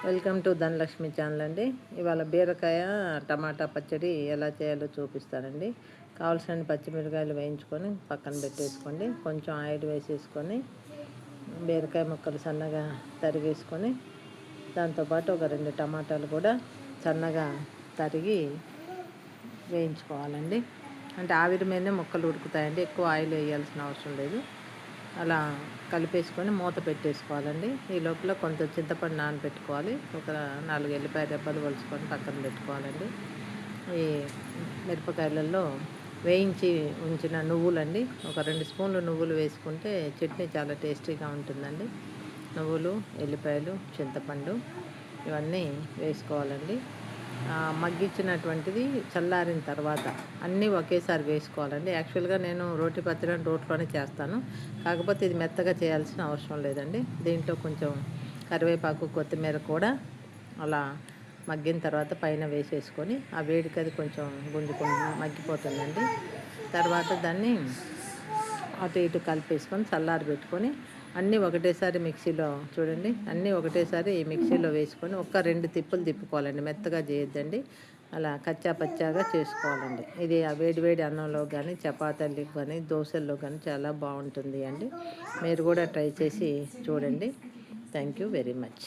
Welcome to Dhanalakshmi channel అండి. ఇవాళ బీరకాయ టమాటా పచ్చడి ఎలా చేయాలో చూపిస్తానండి. కావాల్సిన పచ్చిమిరకాయలు వేయించుకొని పక్కన పెట్టేసుకోండి. కొంచెం ఆయిల్ వేసేసుకొని బీరకాయ ముక్కలు సన్నగా తరిగేసుకొని దాంతోపాటు ఒక 2 టమాటాలు కూడా సన్నగా తరిగి వేయించుకోవాలండి. అంటే ఆవిరి మీదనే ముక్కలు ఉడుకుతాయండి, ఎక్కువ ఆయిల్ వేయాల్సిన అవసరం లేదు. అలా కలిపేసుకొని మూత పెట్టేసుకోవాలండి. ఈ లోపల కొంత చింతపండు నానబెట్టుకోవాలి. ఒక 4 ఎల్లిపాయ రెబ్బలు ఒలుచుకొని పక్కన పెట్టుకోవాలండి. ఈ మిరపకాయలలో వేయించి ఉంచిన నువ్వులండి, ఒక 2 స్పూన్లు నువ్వులు వేసుకుంటే చట్నీ చాలా టేస్టీగా ఉంటుందండి. నువ్వులు, ఎల్లిపాయలు, చింతపండు ఇవన్నీ వేసుకోవాలండి. మగ్గించినటువంటిది చల్లారిన తర్వాత అన్నీ ఒకేసారి వేసుకోవాలండి. యాక్చువల్గా నేను రోటి పచ్చడిని రోట్లోనే చేస్తాను, కాకపోతే ఇది మెత్తగా చేయాల్సిన అవసరం లేదండి. దీంట్లో కొంచెం కరివేపాకు, కొత్తిమీర కూడా అలా మగ్గిన తర్వాత పైన వేసేసుకొని ఆ వేడికి అది కొంచెం గుంజుకొని మగ్గిపోతుందండి. తర్వాత దాన్ని అటు ఇటు కలిపేసుకొని చల్లారి పెట్టుకొని అన్నీ ఒకటేసారి మిక్సీలో చూడండి, అన్నీ ఒకటేసారి ఈ మిక్సీలో వేసుకొని ఒక 2 తిప్పులు తిప్పుకోవాలండి. మెత్తగా చేయొద్దండి, అలా కచ్చా పచ్చాగా చేసుకోవాలండి. ఇది ఆ వేడి వేడి అన్నంలో కానీ, చపాతీలకు కానీ, దోశల్లో కానీ చాలా బాగుంటుంది అండి. మీరు కూడా ట్రై చేసి చూడండి. Thank you very much.